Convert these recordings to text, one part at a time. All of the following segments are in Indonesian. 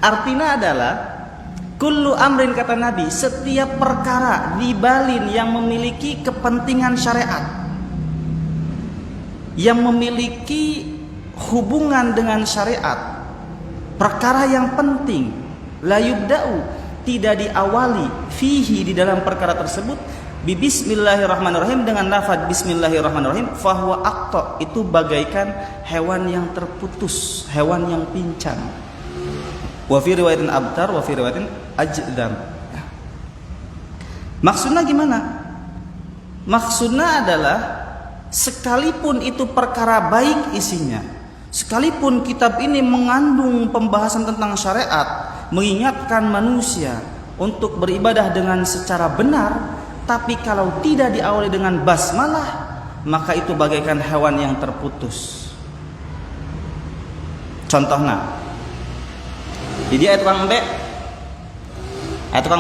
Artinya adalah kullu amrin, kata Nabi, setiap perkara dibalin yang memiliki kepentingan syariat, yang memiliki hubungan dengan syariat, perkara yang penting, la yubda'u, tidak diawali, fihi, di dalam perkara tersebut, bi bismillahirrahmanirrahim, dengan lafaz bismillahirrahmanirrahim, fahuwa aqta, itu bagaikan hewan yang terputus, hewan yang pincang. Wa fi riwayatin abtar, wa fi riwayatin ajdam. Maksudnya gimana? Maksudnya adalah sekalipun itu perkara baik isinya, sekalipun kitab ini mengandung pembahasan tentang syariat, mengingatkan manusia untuk beribadah dengan secara benar, tapi kalau tidak diawali dengan basmalah, maka itu bagaikan hewan yang terputus. Contohnya, jadi ayat tukang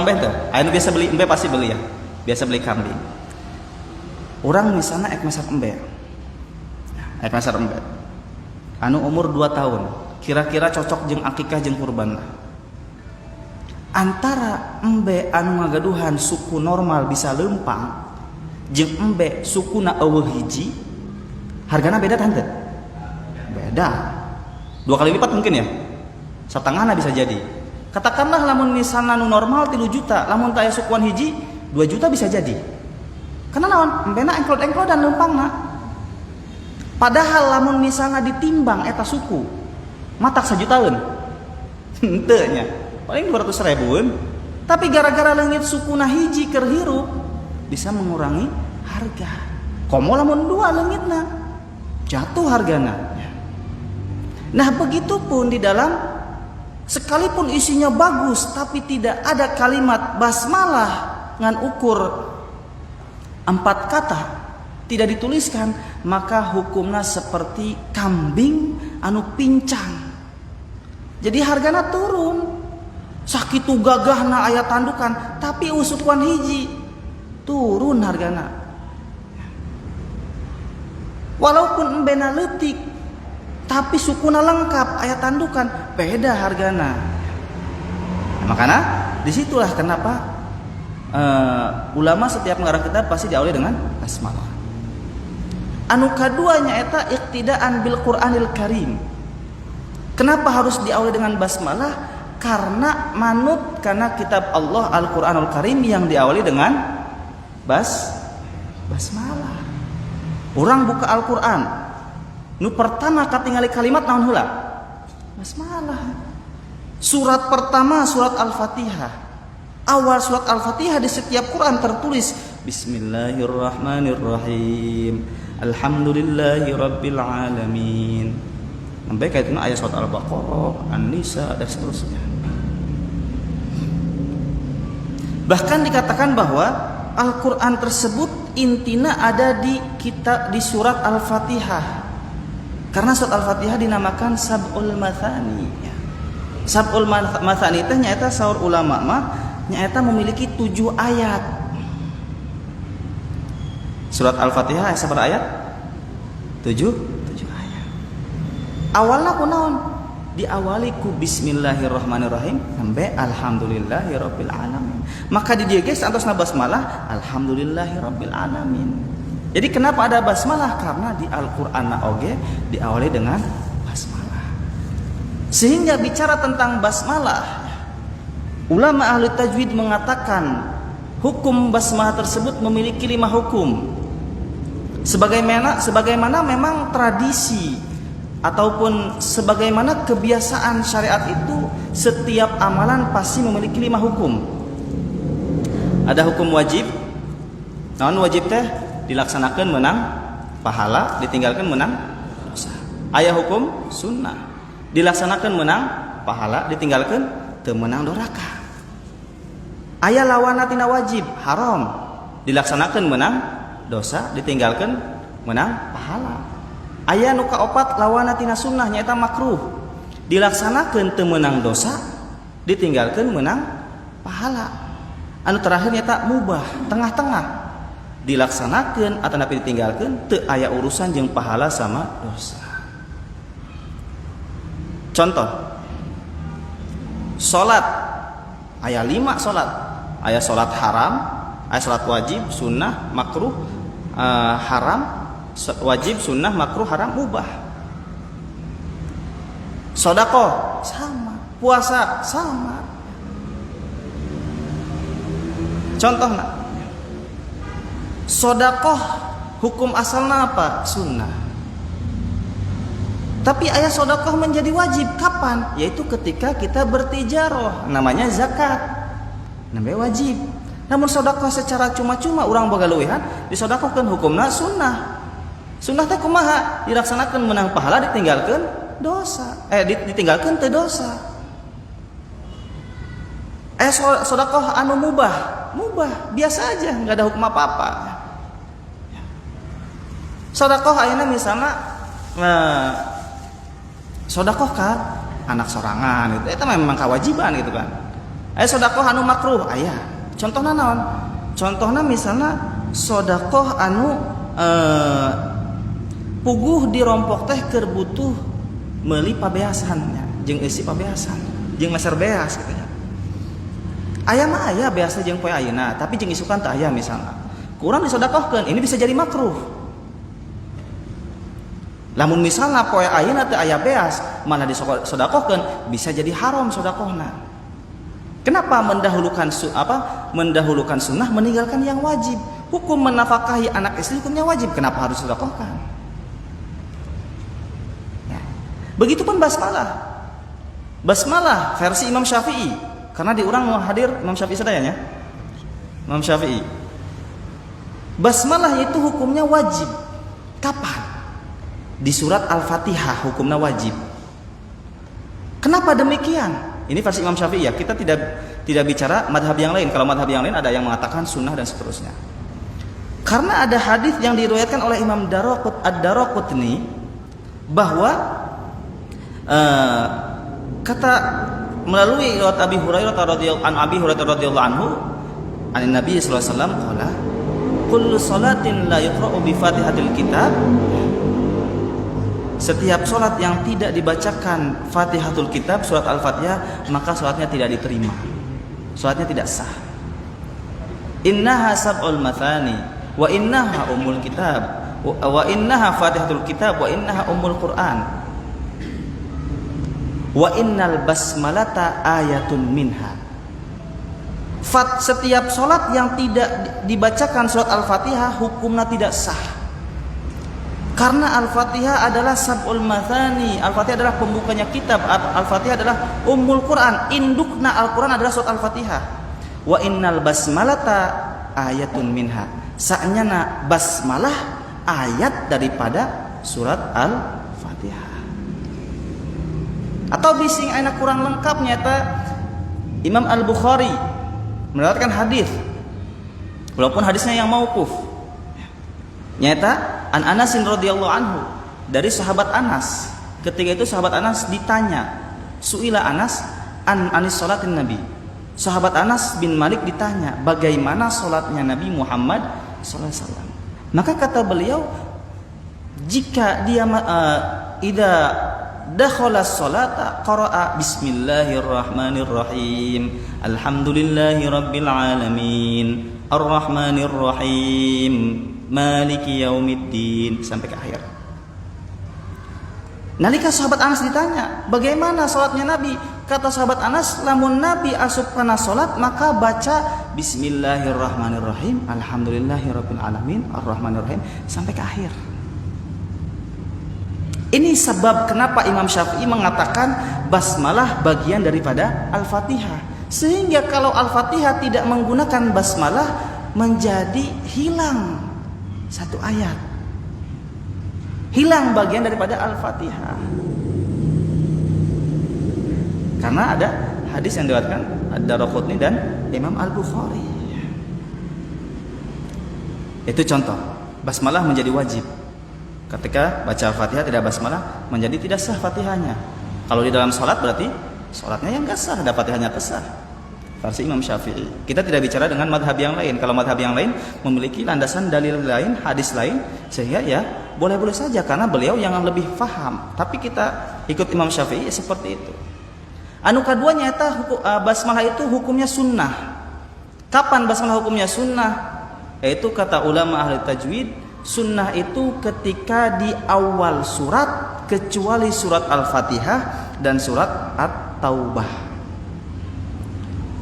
embe, tuh, ayat biasa beli embe, pasti beli ya, biasa beli kambing. Orang misalnya ek masak embe, anu umur 2 tahun, kira-kira cocok jeung akikah jeung kurban. Antara embe anu ngagaduhan suku normal bisa lempang jeung embe sukuna eueuh hiji, hargana beda tante? Beda. 2 kali lipat mungkin ya? Setengahna bisa jadi. Katakanlah lamun misalna anu normal 3 juta, lamun teu aya sukuan hiji 2 juta bisa jadi. Karena lawan embena engklot-engklot dan lempangna. Padahal lamun misalnya ditimbang eta suku, matak 1 jutaan. Henteu nya. Paling 200 ribuan. Tapi gara-gara leungit sukuna hiji keur hirup bisa mengurangi harga. Komo lamun 2 leungitna, jatuh hargana. Nah, begitupun di dalam, sekalipun isinya bagus tapi tidak ada kalimat basmalah ngan ukur 4 kata, tidak dituliskan, maka hukumnya seperti kambing anu pincang. Jadi hargana turun. Sakitu gagahna aya tandukan tapi usukuan hiji, turun hargana. Walaupun embena leutik tapi sukuna lengkap aya tandukan, beda hargana. Makanya disitulah kenapa ulama setiap mengarang kitab pasti diawali dengan basmalah. Anu kaduanya eta iqtidaan bil Qur'anil Karim. Kenapa harus diawali dengan basmalah? Karena manut karena kitab Allah Al-Qur'anul Karim yang diawali dengan basmalah. Orang buka Al-Qur'an, nu pertama katingali kalimat naon heula? Basmalah. Surat pertama surat Al-Fatihah. Awal surat Al-Fatihah di setiap Quran tertulis Bismillahirrahmanirrahim. Alhamdulillahirabbil alamin. Sampai kaitnya ayat surat Al-Baqarah, An-Nisa dan seterusnya. Bahkan dikatakan bahwa Al-Qur'an tersebut intinya ada di surat Al-Fatihah. Karena surat Al-Fatihah dinamakan Sab'ul Mathani. Sab'ul Mathani itu nyata saur ulama mah nyata memiliki 7 ayat. Surat Al-Fatihah ayat sabar ayat? 7 ayat. Awalnya kunaon? Diawali ku bismillahirrahmanirrahim sampai alhamdulillahirabbil alamin. Maka di dieu geus antosna basmalah alhamdulillahirabbil alamin. Jadi kenapa ada basmalah? Karena di Al-Qur'an oge diawali dengan basmalah. Sehingga bicara tentang basmalah, ulama ahli tajwid mengatakan hukum basmalah tersebut memiliki 5 hukum. Sebagaimana memang tradisi ataupun sebagaimana kebiasaan syariat itu, setiap amalan pasti memiliki 5 hukum. Ada hukum wajib. Naon wajib teh? Dilaksanakan menang pahala, ditinggalkan menang dosa. Aya hukum sunnah. Dilaksanakan menang pahala, ditinggalkan teu menang doraka. Aya lawana tina wajib, haram. Dilaksanakan menang dosa, ditinggalkan menang pahala. Aya nu kaopat lawana tina sunnah nyaeta makruh. Dilaksanakeun teu meunang dosa, ditinggalkeun meunang pahala. Anu terakhir nyaeta mubah, tengah-tengah. Dilaksanakeun ataupun ditinggalkeun teu aya urusan jeung pahala sama dosa. Contoh, Salat aya 5 salat. Aya salat haram, aya salat wajib, sunnah, makruh, haram, wajib, sunnah, makruh, haram, mubah. Sedekah sama, puasa sama. Contohnya, sedekah hukum asalnya apa? Sunnah. Tapi ayat sedekah menjadi wajib kapan? Yaitu ketika kita bertijarah, namanya zakat. Namanya wajib. Namun sedekah secara cuma-cuma urang boga leuwihan disedekahkeun hukumna sunnah. Sunnah teh kumaha? Dilaksanakeun menang pahala, ditinggalkeun dosa. Ditinggalkeun teu dosa. Sedekah anu mubah, biasa aja, enggak ada hukum apa-apa. Sedekah ayeuna misalna sedekah ka anak sorangan gitu. Eta memang kewajiban gitu kan. Aya sedekah anu makruh aya. Contohna naon? Contohna misalna sedekah anu puguh dirompok teh keur butuh meuli pabeasan nya, jeung isi pabeasan, jeung meser beas gitu nya. Aya mah aya beasna jeung poe ayeuna, tapi jeung isukan teh aya misalna. Kurang disedekahkeun, ini bisa jadi makruh. Lamun misalna poe ayeuna teu aya beas, malah disedekahkeun, bisa jadi haram sedekahna. Kenapa mendahulukan mendahulukan sunnah meninggalkan yang wajib? Hukum menafkahi anak istri hukumnya wajib, kenapa harus sedekahkan? Ya. Begitupun basmalah. Basmalah versi Imam Syafi'i. Karena di urang mau hadir Imam Syafi'i sadayanya. Imam Syafi'i. Basmalah itu hukumnya wajib. Kapan? Di surat Al-Fatihah hukumnya wajib. Kenapa demikian? Ini versi Imam Syafi'i ya. Kita tidak bicara madhab yang lain. Kalau madhab yang lain ada yang mengatakan sunnah dan seterusnya. Karena ada hadis yang diriwayatkan oleh Imam Ad-Daraqutni bahwa kata melalui riwayat Abi Hurairah radhiyallahu anhu an Nabi sallallahu alaihi wasallam qala kullu salatin la yuqra'u bi Fatihatil kitab, setiap salat yang tidak dibacakan Fatihatul Kitab, surat Al-Fatihah, maka salatnya tidak diterima, salatnya tidak sah. Innaha sab'ul mathani wa innaha ummul kitab wa innaha Fatihatul Kitab wa innaha ummul Qur'an wa innal basmalata ayatun minha. Setiap salat yang tidak dibacakan surat Al-Fatihah hukumnya tidak sah. Karena Al-Fatihah adalah sab'ul mathani, Al-Fatihah adalah pembukanya kitab, Al-Fatihah adalah ummul Quran, indukna Al-Quran adalah surat Al-Fatihah. Wa innal basmalata ayatun minha. Sa'nyana basmalah ayat daripada surat Al-Fatihah. Atau bising anak kurang lengkap nyata Imam Al-Bukhari meriwayatkan hadis walaupun hadisnya yang mauquf. Nyata an Anas radhiyallahu anhu, dari sahabat Anas. Ketika itu sahabat Anas ditanya, suila Anas an anis salatin Nabi. Sahabat Anas bin Malik ditanya, bagaimana salatnya Nabi Muhammad sallallahu alaihi wasallam. Maka kata beliau, jika dia idza dakhala as-salata qara'a bismillahirrahmanirrahim alhamdulillahi rabbil alamin arrahmanir rahim maliki yaumiddin sampai ke akhir. Nalika sahabat Anas ditanya, bagaimana salatnya Nabi? Kata sahabat Anas, lamun Nabi asup kana salat maka baca bismillahirrahmanirrahim alhamdulillahi rabbil alamin arrahmanir rahim sampai ke akhir. Ini sebab kenapa Imam Syafi'i mengatakan basmalah bagian daripada Al-Fatihah. Sehingga kalau Al-Fatihah tidak menggunakan basmalah menjadi hilang satu ayat. Hilang bagian daripada Al-Fatihah. Karena ada hadis yang diriwayatkan Ad-Daraqutni dan Imam Al-Bukhari. Itu contoh, basmalah menjadi wajib. Ketika baca Al-Fatihah tidak basmalah menjadi tidak sah Fatihahnya. Kalau di dalam salat berarti salatnya yang enggak sah, ada Fatihahnya sah. Versi Imam Syafi'i. Kita tidak bicara dengan madhab yang lain. Kalau madhab yang lain memiliki landasan dalil lain, hadis lain, sehingga ya boleh-boleh saja karena beliau yang lebih paham. Tapi kita ikut Imam Syafi'i seperti itu. Anu kaduanya eta basmalah itu hukumnya sunnah. Kapan basmalah hukumnya sunnah? Yaitu kata ulama ahli tajwid, sunnah itu ketika di awal surat kecuali surat Al-Fatihah dan surat At-Taubah.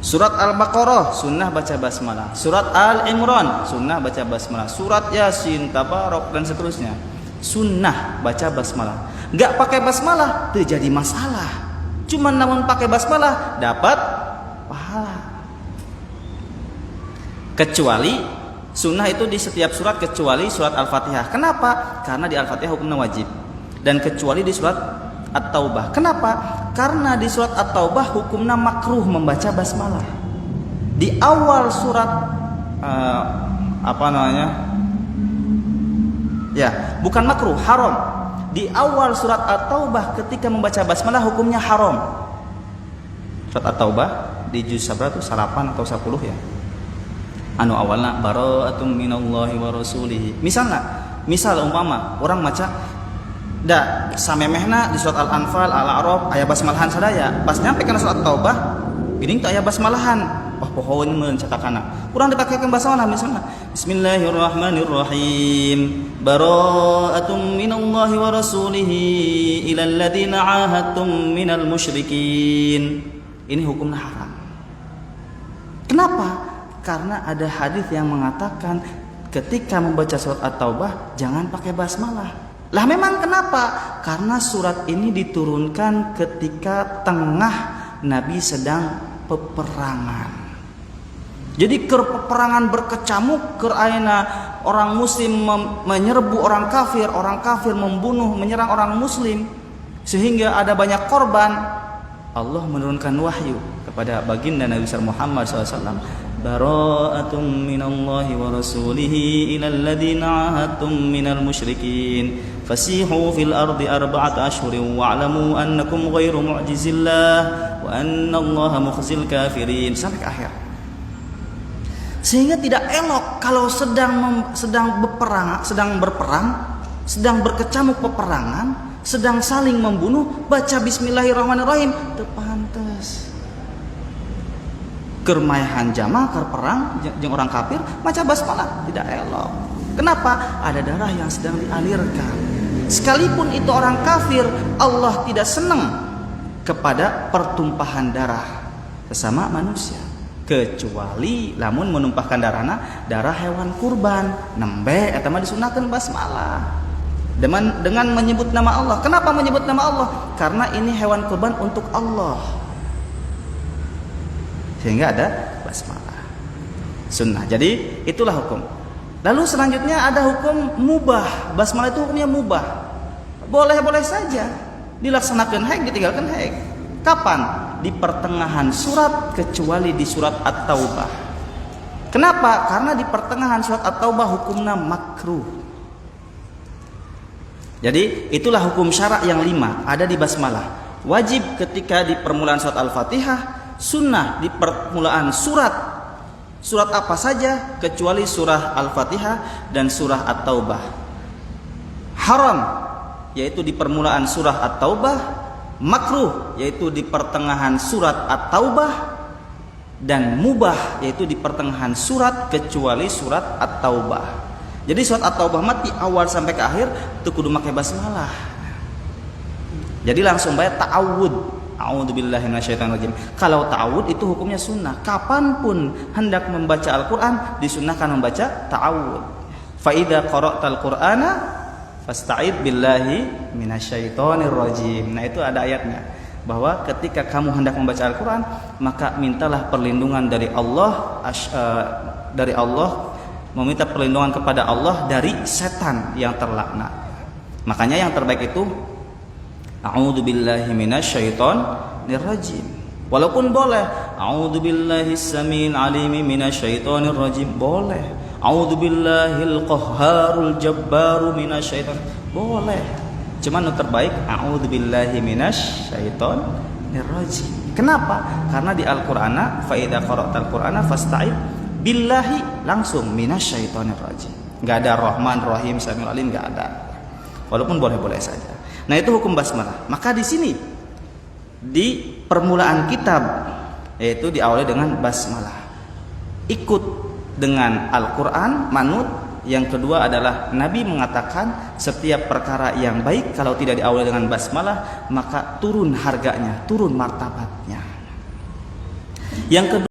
Surat Al-Baqarah sunnah baca basmalah, surat Al-Imran sunnah baca basmalah, surat Yasin, Tabarok dan seterusnya sunnah baca basmalah. Gak pakai basmalah terjadi masalah. Cuman namun pakai basmalah dapat pahala. Kecuali sunnah itu di setiap surat kecuali surat Al-Fatihah. Kenapa? Karena di Al-Fatihah hukumnya wajib. Dan kecuali di surat At-Taubah. Kenapa? Karena di surat At-Taubah hukumnya makruh membaca basmalah. Di awal surat Ya, bukan makruh, haram. Di awal surat At-Taubah ketika membaca basmalah hukumnya haram. Surat At-Taubah di juz berapa tuh? 8 atau 10 ya. Anu awalna bara'atum minallahi wa rasulihi. Misal umpama orang maca da samemehna di surat Al-Anfal, Al-A'raf aya basmalahan sadaya. Pas nyampe kana surat Taubah, geuning teu aya basmalahan. Wah, pohoeun meun catakana. Urang dipakekeun basmalah misalna Bismillahirrahmanirrahim. Bara'atum minallahi wa rasulihi ilal ladzina 'ahadtum minal musyrikin. Ini hukumnya haram. Kenapa? Karena ada hadis yang mengatakan ketika membaca surat At-Taubah jangan pakai basmalah. Lah memang kenapa? Karena surat ini diturunkan ketika tengah Nabi sedang peperangan. Jadi peperangan berkecamuk, ayeuna orang muslim menyerbu orang kafir membunuh, menyerang orang muslim sehingga ada banyak korban. Allah menurunkan wahyu kepada baginda Nabi Muhammad SAW. Bara'atum minallahi wa rasulihi ilal ladzina 'ahadtum minal musyrikin fasihu fil ardi arba'ata ashhurin wa'lamu annakum ghairu mu'jizillah wa annallaha mukhzil kafirin sampai ke akhir. Sehingga tidak elok kalau sedang berperang, sedang berkecamuk peperangan, sedang saling membunuh baca bismillahirrahmanirrahim teu pantes. Kermayahan jamaah keur perang jeung orang kafir maca basmalah tidak elok. Kenapa? Ada darah yang sedang dialirkan. Sekalipun itu orang kafir, Allah tidak senang kepada pertumpahan darah sesama manusia. Kecuali lamun menumpahkan darah hewan kurban, nembe eta mah disunahkeun basmalah. Dengan menyebut nama Allah. Kenapa menyebut nama Allah? Karena ini hewan kurban untuk Allah. Sehingga ada basmalah. Sunnah. Jadi itulah hukum. Lalu selanjutnya ada hukum mubah. Basmalah itu hukumnya mubah. Boleh-boleh saja. Dilaksanakan haid, ditinggalkan haid. Kapan? Di pertengahan surat kecuali di surat At-Taubah. Kenapa? Karena di pertengahan surat At-Taubah hukumnya makruh. Jadi itulah hukum syarak yang 5 ada di basmalah. Wajib ketika di permulaan surat Al-Fatihah, sunnah di permulaan surat apa saja kecuali surah Al-Fatihah dan surah At-Taubah. Haram yaitu di permulaan surah At-Taubah, makruh yaitu di pertengahan surat At-Taubah, dan mubah yaitu di pertengahan surat kecuali surat At-Taubah. Jadi surat At-Taubah mati awal sampai ke akhir teu kudu make basmalah. Jadi langsung bae ta'awud. A'udzubillahi minasyaitonirrajim. Kalau ta'awud itu hukumnya sunnah. Kapanpun hendak membaca Al-Qur'an disunnahkan membaca ta'awud. Fa idza qara'tal Qur'ana fasta'id billahi minasyaitonirrajim. Nah, itu ada ayatnya bahwa ketika kamu hendak membaca Al-Qur'an maka mintalah perlindungan dari Allah, meminta perlindungan kepada Allah dari setan yang terlaknat. Makanya yang terbaik itu a'udzubillahi minasyaitonirrajim. Walaupun boleh a'udzubillahis samiil alimi minasyaitonir rajim, boleh a'udzubillahil qahharul jabbaru minasyaiton, boleh. Cuman yang terbaik a'udzubillahi minasyaitonir rajim. Kenapa? Karena di Al-Qur'ana fa idza qara'tal Qur'ana fasta'id billahi langsung minasyaitonir rajim. Enggak ada Rahman, Rahim, Samiul Alim, enggak ada. Walaupun boleh-boleh saja. Nah, itu hukum basmalah. Maka di sini di permulaan kitab, yaitu diawali dengan basmalah. Ikut dengan Al-Quran, manut. Yang kedua adalah Nabi mengatakan setiap perkara yang baik kalau tidak diawali dengan basmalah maka turun harganya, turun martabatnya. Yang kedua